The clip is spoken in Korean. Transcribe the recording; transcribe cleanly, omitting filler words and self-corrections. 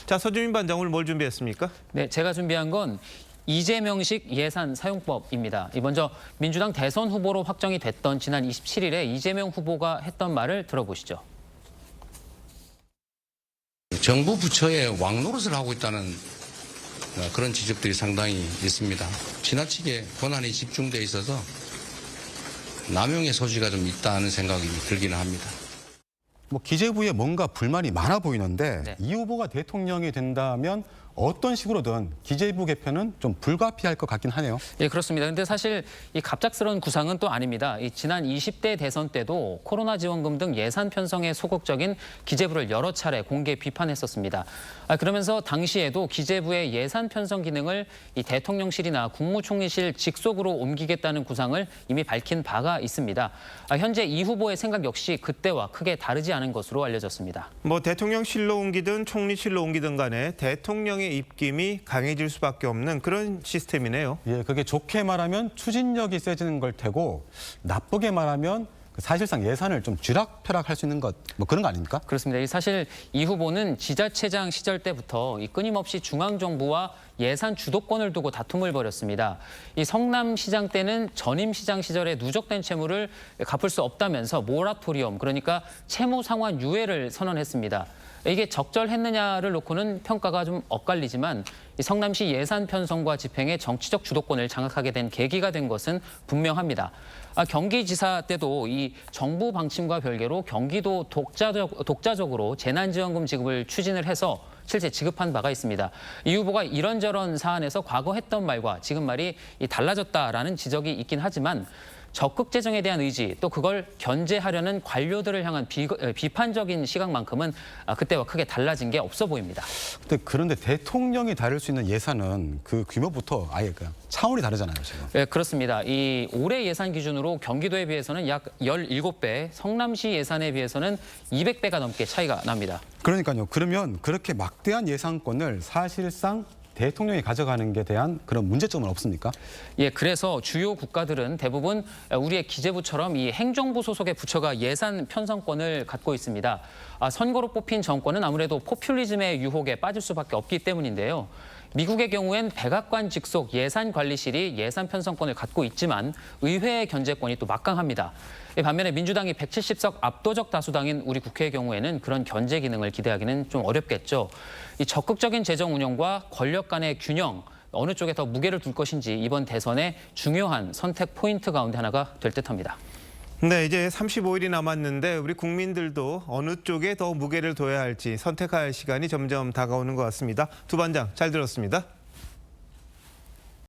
자, 서주민 반장 오늘 뭘 준비했습니까? 네, 제가 준비한 건 이재명식 예산 사용법입니다. 먼저 민주당 대선 후보로 확정이 됐던 지난 27일에 이재명 후보가 했던 말을 들어보시죠. 정부 부처에 왕노릇을 하고 있다는 그런 지적들이 상당히 있습니다. 지나치게 권한이 집중돼 있어서 남용의 소지가 좀 있다는 생각이 들기는 합니다. 기재부에 뭔가 불만이 많아 보이는데 네. 이 후보가 대통령이 된다면 어떤 식으로든 기재부 개편은 좀 불가피할 것 같긴 하네요. 예, 그렇습니다. 근데 사실 이 갑작스러운 구상은 또 아닙니다. 지난 20대 대선 때도 코로나 지원금 등 예산 편성에 소극적인 기재부를 여러 차례 공개 비판했었습니다. 그러면서 당시에도 기재부의 예산 편성 기능을 이 대통령실이나 국무총리실 직속으로 옮기겠다는 구상을 이미 밝힌 바가 있습니다. 현재 이 후보의 생각 역시 그때와 크게 다르지 않은 것으로 알려졌습니다. 대통령실로 옮기든 총리실로 옮기든 간에 대통령의 입김이 강해질 수밖에 없는 그런 시스템이네요. 예, 그게 좋게 말하면 추진력이 세지는 걸 테고 나쁘게 말하면 사실상 예산을 좀 쥐락펴락할 수 있는 것, 그런 거 아닙니까? 그렇습니다. 사실 이 후보는 지자체장 시절 때부터 끊임없이 중앙정부와 예산 주도권을 두고 다툼을 벌였습니다. 이 성남시장 때는 전임시장 시절에 누적된 채무를 갚을 수 없다면서 모라토리엄, 그러니까 채무 상환 유예를 선언했습니다. 이게 적절했느냐를 놓고는 평가가 좀 엇갈리지만 이 성남시 예산 편성과 집행의 정치적 주도권을 장악하게 된 계기가 된 것은 분명합니다. 경기지사 때도 이 정부 방침과 별개로 경기도 독자적으로 재난지원금 지급을 추진을 해서 실제 지급한 바가 있습니다. 이 후보가 이런저런 사안에서 과거 했던 말과 지금 말이 달라졌다라는 지적이 있긴 하지만 적극 재정에 대한 의지, 또 그걸 견제하려는 관료들을 향한 비판적인 시각만큼은 그때와 크게 달라진 게 없어 보입니다. 그런데 대통령이 다룰 수 있는 예산은 그 규모부터 아예 그냥 차원이 다르잖아요, 지금. 네, 그렇습니다. 이 올해 예산 기준으로 경기도에 비해서는 약 17배, 성남시 예산에 비해서는 200배가 넘게 차이가 납니다. 그러니까요. 그러면 그렇게 막대한 예산권을 사실상 대통령이 가져가는 게 대한 그런 문제점은 없습니까? 예, 그래서 주요 국가들은 대부분 우리의 기재부처럼 이 행정부 소속의 부처가 예산 편성권을 갖고 있습니다. 선거로 뽑힌 정권은 아무래도 포퓰리즘의 유혹에 빠질 수밖에 없기 때문인데요. 미국의 경우엔 백악관 직속 예산관리실이 예산 편성권을 갖고 있지만 의회의 견제권이 또 막강합니다. 반면에 민주당이 170석 압도적 다수당인 우리 국회의 경우에는 그런 견제 기능을 기대하기는 좀 어렵겠죠. 이 적극적인 재정 운영과 권력 간의 균형, 어느 쪽에 더 무게를 둘 것인지 이번 대선의 중요한 선택 포인트 가운데 하나가 될 듯합니다. 네, 이제 35일이 남았는데 우리 국민들도 어느 쪽에 더 무게를 둬야 할지 선택할 시간이 점점 다가오는 것 같습니다. 두 반장 잘 들었습니다.